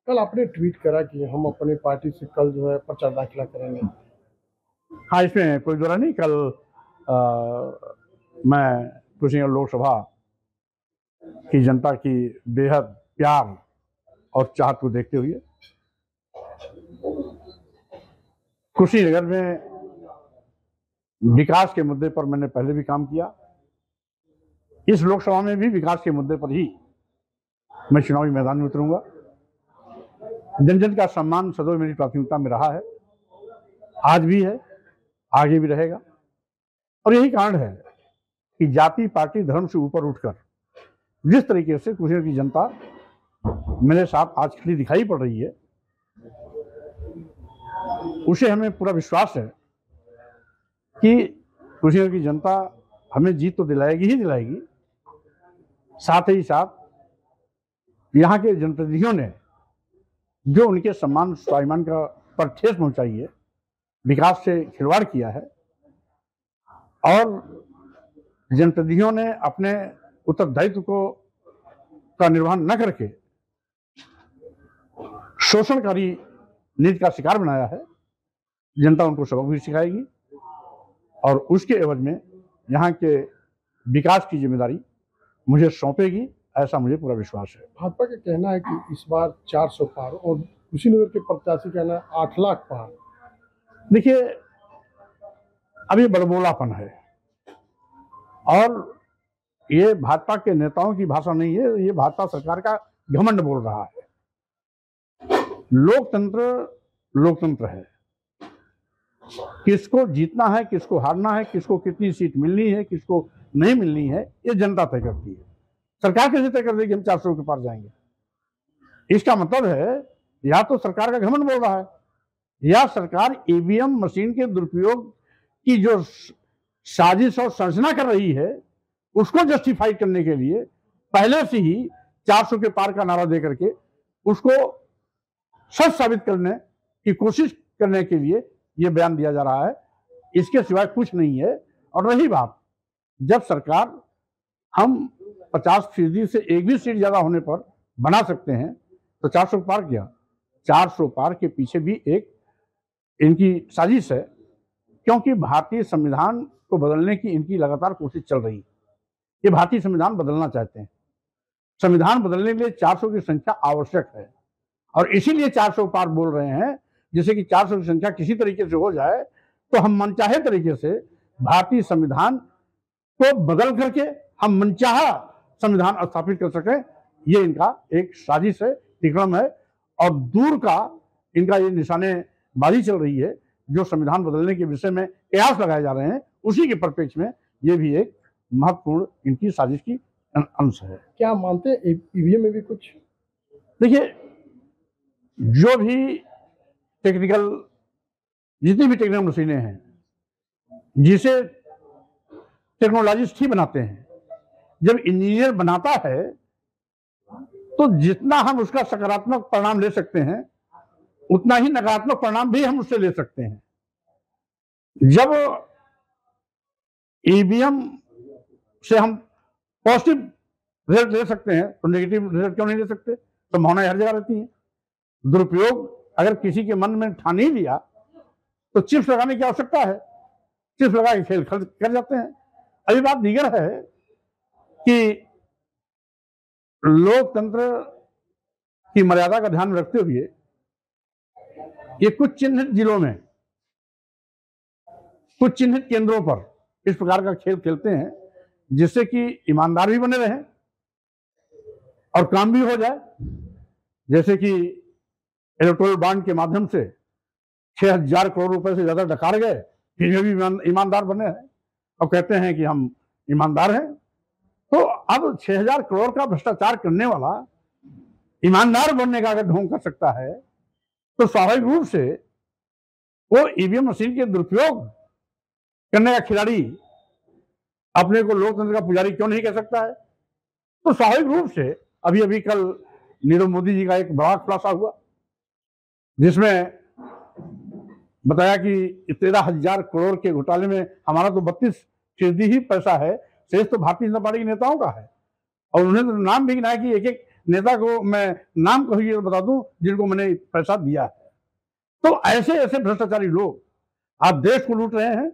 कल आपने ट्वीट करा कि हम अपनी पार्टी से कल जो है पर्चा दाखिला करेंगे। हाँ, इसमें कोई दोरा नहीं। कल मैं कुशीनगर लोकसभा की जनता की बेहद प्यार और चाहत को देखते हुए कुशीनगर में विकास के मुद्दे पर मैंने पहले भी काम किया। इस लोकसभा में भी विकास के मुद्दे पर ही मैं चुनावी मैदान में उतरूंगा। जन जन का सम्मान सदैव मेरी प्राथमिकता में रहा है, आज भी है, आगे भी रहेगा। और यही कारण है कि जाति, पार्टी, धर्म से ऊपर उठकर जिस तरीके से कुशीनगर की जनता मेरे साथ आज खड़ी दिखाई पड़ रही है, उसे हमें पूरा विश्वास है कि कुशीनगर की जनता हमें जीत तो दिलाएगी ही दिलाएगी, साथ ही साथ यहाँ के जनप्रतिनिधियों ने जो उनके सम्मान स्वाभिमान का पर ठेस पहुंचाई है, विकास से खिलवाड़ किया है, और जनप्रतिनिधियों ने अपने उत्तरदायित्व का निर्वहन न करके शोषणकारी नीति का शिकार बनाया है। जनता उनको सबक भी सिखाएगी और उसके एवज में यहाँ के विकास की जिम्मेदारी मुझे सौंपेगी, ऐसा मुझे पूरा विश्वास है। भाजपा का कहना है कि इस बार 400 पार और कुशीनगर के प्रत्याशी का कहना है 8 लाख पार। देखिए, अभी बड़बोलापन है और ये भाजपा के नेताओं की भाषा नहीं है, ये भाजपा सरकार का घमंड बोल रहा है। लोकतंत्र है, किसको जीतना है, किसको हारना है, किसको कितनी सीट मिलनी है, किसको नहीं मिलनी है, ये जनता तय करती है। सरकार कैसे तय कर देगी हम 400 के पार जाएंगे? इसका मतलब है या तो सरकार का घमंड बोल रहा है, या सरकार ईवीएम मशीन के दुरुपयोग की जो साजिश और संरचना कर रही है उसको जस्टिफाई करने के लिए पहले से ही 400 के पार का नारा दे करके उसको सच साबित करने की कोशिश करने के लिए ये बयान दिया जा रहा है। इसके सिवाय कुछ नहीं है। और रही बात, जब सरकार हम 50% से एक भी सीट ज्यादा होने पर बना सकते हैं तो 400 पार क्या, 400 पार के पीछे भी एक इनकी साजिश है, क्योंकि भारतीय संविधान को बदलने की इनकी लगातार कोशिश चल रही है। ये भारतीय संविधान बदलना चाहते हैं। संविधान बदलने के लिए 400 की संख्या आवश्यक है और इसीलिए 400 पार बोल रहे हैं। जैसे कि 400 की संख्या किसी तरीके से हो जाए तो हम मनचाहे तरीके से भारतीय संविधान को बदल करके हम मनचाहा संविधान स्थापित कर सकें। ये इनका एक साजिश है, तिक्रम है और दूर का इनका ये निशानेबाजी चल रही है। जो संविधान बदलने के विषय में कयास लगाए जा रहे हैं, उसी के परिप्रेक्ष्य में ये भी एक महत्वपूर्ण इनकी साजिश की अंश है। क्या मानते हैं ईवीएम में भी कुछ? देखिए, जो भी जितनी भी टेक्निकल मशीनें हैं, जिसे टेक्नोलॉजिस्ट ही बनाते हैं, जब इंजीनियर बनाता है तो जितना हम उसका सकारात्मक परिणाम ले सकते हैं उतना ही नकारात्मक परिणाम भी हम उससे ले सकते हैं। जब ईवीएम से हम पॉजिटिव रिजल्ट ले सकते हैं तो नेगेटिव रिजल्ट क्यों नहीं ले सकते? संभावनाएं हर जगह रहती हैं। दुरुपयोग अगर किसी के मन में ठान ही लिया तो चिप्स लगाने की आवश्यकता है, चिप्स लगा के खेल कर जाते हैं। अभी बात दीगर है कि लोकतंत्र की मर्यादा का ध्यान में रखते हुए ये कुछ चिन्हित जिलों में, कुछ चिन्हित केंद्रों पर इस प्रकार का खेल खेलते हैं जिससे कि ईमानदार भी बने रहें और काम भी हो जाए। जैसे कि इलेक्टोरल बॉन्ड के माध्यम से 6000 करोड़ रुपए से ज्यादा डकार गए, फिर भी ईमानदार बने हैं और कहते हैं कि हम ईमानदार हैं। तो अब 6000 करोड़ का भ्रष्टाचार करने वाला ईमानदार बनने का अगर ढोंग कर सकता है तो स्वाभाविक रूप से वो ईवीएम मशीन के दुरुपयोग करने का खिलाड़ी अपने को लोकतंत्र का पुजारी क्यों नहीं कह सकता है? तो स्वाभाविक रूप से अभी अभी कल नीरव मोदी जी का एक बड़ा खुलासा हुआ जिसमें बताया कि 13,000 करोड़ के घोटाले में हमारा तो 32% ही पैसा है, शेष तो भारतीय जनता पार्टी के नेताओं का है। और उन्होंने तो नाम भी गिनाया कि एक एक नेता को मैं नाम कहिए तो बता दूं जिनको मैंने पैसा दिया है। तो ऐसे ऐसे भ्रष्टाचारी लोग आज देश को लूट रहे हैं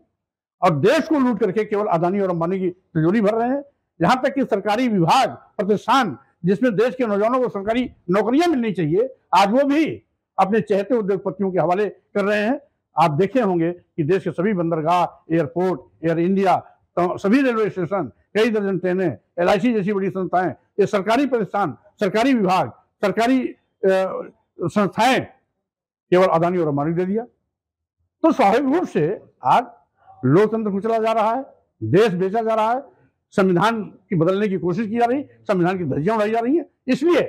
और देश को लूट करके केवल अदानी और अंबानी की तिजोरी भर रहे हैं। यहां तक कि सरकारी विभाग प्रतिष्ठान जिसमें देश के नौजवानों को सरकारी नौकरियां मिलनी चाहिए, आज वो भी अपने चहेते उद्योगपतियों के हवाले कर रहे हैं। आप देखे होंगे कि देश के सभी बंदरगाह, एयरपोर्ट, एयर इंडिया, तो सभी रेलवे स्टेशन, कई दर्जन ट्रेनें, LIC जैसी बड़ी संस्थाएं, ये सरकारी प्रतिष्ठान, सरकारी विभाग, सरकारी संस्थाएं केवल अदानी और अंबानी दे दिया। तो स्वाभाविक रूप से आज लोकतंत्र कुचला जा रहा है, देश बेचा जा रहा है, संविधान की बदलने की कोशिश की जा रही, संविधान की धज्जियां उड़ाई जा रही हैं। इसलिए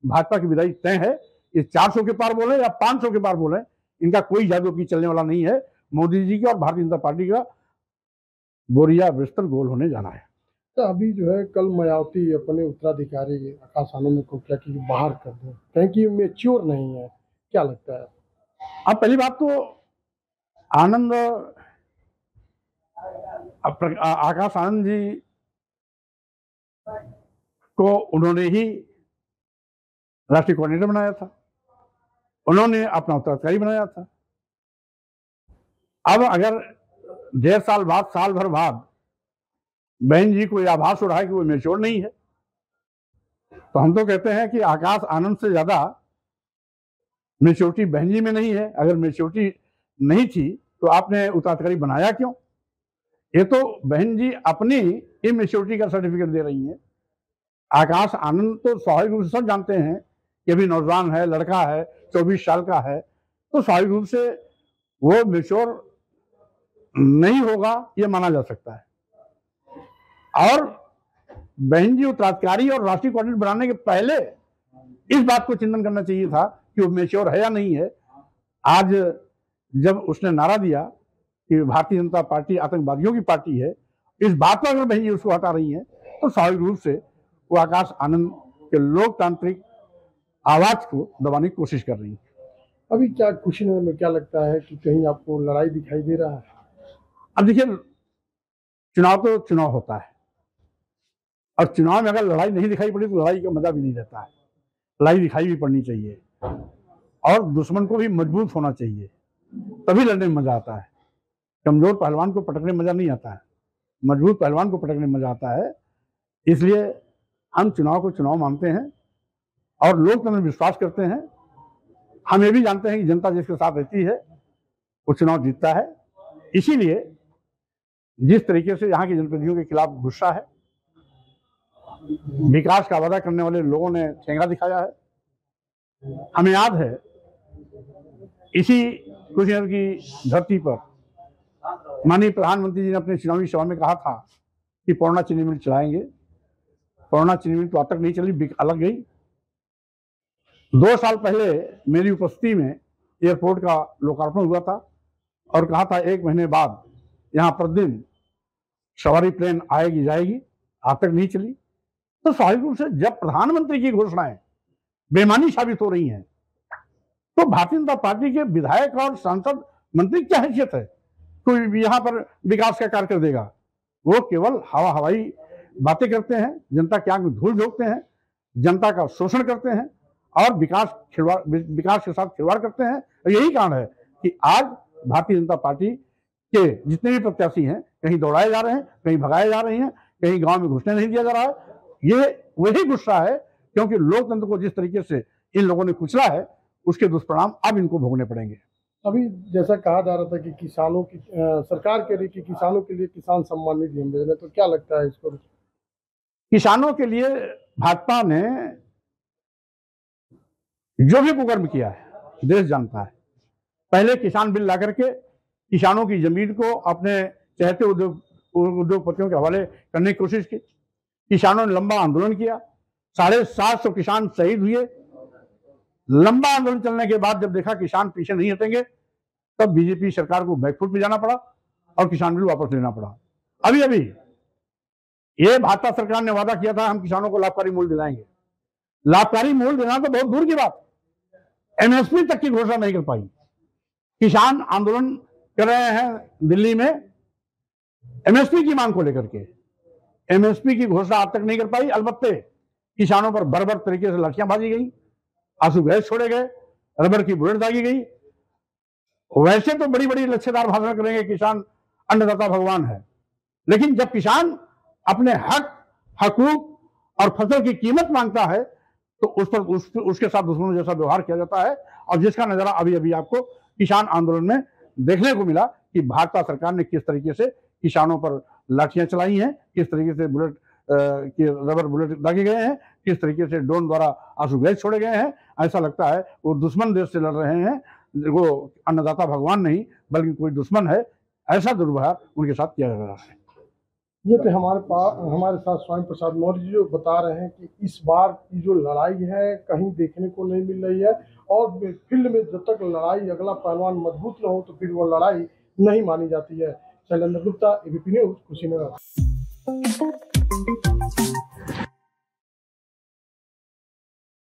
भाजपा की विदाई तय है। ये 400 के पार बोले या 500 के पार बोले, इनका कोई जादू की चलने वाला नहीं है। मोदी जी का और भारतीय जनता पार्टी का बोरिया बिस्तर गोल होने जाना है। तो अभी जो है कल मायावती अपने उत्तराधिकारी आकाश आनंद को क्या कि बाहर कर दो, कहें कि मेच्योर नहीं है, क्या लगता है? अब पहली बात तो आनंद आकाश आनंद जी को उन्होंने ही राष्ट्रीय कोऑर्डिनेटर बनाया था, उन्होंने अपना उत्तराधिकारी बनाया था। अब अगर 1.5 साल बाद, साल भर बाद बहन जी को यह आभास हो रहा है कि वो मेच्योर नहीं है, तो हम तो कहते हैं कि आकाश आनंद से ज्यादा मेच्योरिटी बहन जी में नहीं है। अगर मेच्योरिटी नहीं थी तो आपने उत्तराधिकारी बनाया क्यों? ये तो बहन जी अपनी इमेच्योरिटी का सर्टिफिकेट दे रही हैं। आकाश आनंद तो स्वाभाविक रूप से सब जानते हैं कि अभी नौजवान है, लड़का है, 24 साल का है, तो स्वाभाविक रूप से वो मेच्योर नहीं होगा, ये माना जा सकता है। और बहन जी उत्तराधिकारी और राष्ट्रीय कोऑर्डिनेटर बनाने के पहले इस बात को चिंतन करना चाहिए था कि वो मेच्योर है या नहीं है। आज जब उसने नारा दिया कि भारतीय जनता पार्टी आतंकवादियों की पार्टी है, इस बात पर अगर बहन जी उसको हटा रही हैं, तो स्वाभाविक रूप से वो आकाश आनंद के लोकतांत्रिक आवाज को दबाने की कोशिश कर रही है। अभी क्या कुशीनगर में क्या लगता है कि कहीं आपको लड़ाई दिखाई दे रहा है? अब देखिए, चुनाव तो चुनाव होता है और चुनाव में अगर लड़ाई नहीं दिखाई पड़ी तो लड़ाई का मजा भी नहीं रहता है। लड़ाई दिखाई भी पड़नी चाहिए और दुश्मन को भी मजबूत होना चाहिए, तभी लड़ने में मजा आता है। कमजोर पहलवान को पटकने में मजा नहीं आता है, मजबूत पहलवान को पटकने में मजा आता है। इसलिए हम चुनाव को चुनाव मानते हैं और लोकतंत्र में विश्वास करते हैं। हम ये भी जानते हैं कि जनता जिसके साथ रहती है वो चुनाव जीतता है। इसीलिए जिस तरीके से यहाँ के जनप्रतिनिधियों के खिलाफ गुस्सा है, विकास का वादा करने वाले लोगों ने ठेंगा दिखाया है। हमें याद है इसी कुशीनगर की धरती पर माननीय प्रधानमंत्री जी ने अपने चुनावी सभा में कहा था कि पौर्णा चीनी मिल चलाएंगे। पौर्णा चीनी मिल तो अब तक नहीं चली, अलग गई। 2 साल पहले मेरी उपस्थिति में एयरपोर्ट का लोकार्पण हुआ था और कहा था 1 महीने बाद यहाँ प्रतिदिन सवारी प्लेन आएगी जाएगी, आज तक नहीं चली। तो स्वाभाविक रूप से जब प्रधानमंत्री की घोषणाएं बेमानी साबित हो रही हैं, तो भारतीय जनता पार्टी के विधायक और सांसद मंत्री क्या हैसियत है कोई यहाँ पर विकास का कार्य कर देगा? वो केवल हवाई बातें करते हैं, जनता की आंख में धूल झोंकते हैं, जनता का शोषण करते हैं और विकास के साथ खिलवाड़ करते हैं। और यही कारण है कि आज भारतीय जनता पार्टी के जितने भी प्रत्याशी हैं कहीं दौड़ाए जा रहे हैं, कहीं भगाए जा रहे हैं, कहीं गांव में घुसने नहीं दिया जा रहा है। ये वही गुस्सा है क्योंकि लोकतंत्र को जिस तरीके से इन लोगों ने कुचला है उसके दुष्परिणाम अब इनको भोगने पड़ेंगे। अभी जैसा कहा जा रहा था कि किसानों की सरकार कह रही कि किसानों के लिए किसान सम्मान निधि हम भेज, तो क्या लगता है इसको? किसानों के लिए भाजपा ने जो भी कुकर्म किया है देश जानता है। पहले किसान बिल ला करके किसानों की जमीन को अपने चहेते उद्योगपतियों के हवाले करने की कोशिश की। किसानों ने लंबा आंदोलन किया, 750 किसान शहीद हुए। लंबा आंदोलन चलने के बाद जब देखा किसान पीछे नहीं हटेंगे, तब बीजेपी सरकार को बैकफुट पे जाना पड़ा और किसान बिल वापस लेना पड़ा। अभी अभी ये भाजपा सरकार ने वादा किया था हम किसानों को लाभकारी मूल्य दिलाएंगे। लाभकारी मूल्य देना तो बहुत दूर की बात, MSP तक की घोषणा नहीं कर पाई। किसान आंदोलन कर रहे हैं दिल्ली में MSP की मांग को लेकर के, MSP की घोषणा आज तक नहीं कर पाई। अलबत्ते किसानों पर बर्बर तरीके से लाठियां भाजी गई, आंसू गैस छोड़े गए, रबर की बुलेट दागी गई। वैसे तो बड़ी बड़ी लच्छेदार भाषण करेंगे किसान अन्नदाता भगवान है, लेकिन जब किसान अपने हक, हकूक और फसल की कीमत मांगता है तो उसके साथ दुश्मनों जैसा व्यवहार किया जाता है। और जिसका नजारा अभी अभी आपको किसान आंदोलन में देखने को मिला कि भाजपा सरकार ने किस तरीके से किसानों पर लाठियां चलाई हैं, किस तरीके से बुलेट की रबर बुलेट दागे गए हैं, किस तरीके से ड्रोन द्वारा आंसू गैस छोड़े गए हैं। ऐसा लगता है वो दुश्मन देश से लड़ रहे हैं, वो अन्नदाता भगवान नहीं बल्कि कोई दुश्मन है। ऐसा दुर्व्यवहार उनके साथ किया जा रहा है। ये तो हमारे साथ स्वयं प्रसाद मौर्य जी जो बता रहे हैं कि इस बार की जो लड़ाई है कहीं देखने को नहीं मिल रही है, और फील्ड में जब तक लड़ाई अगला पहलवान मजबूत न हो तो फिर वो लड़ाई नहीं मानी जाती है। Shailendra Gupta, ABP news, Kushinagar.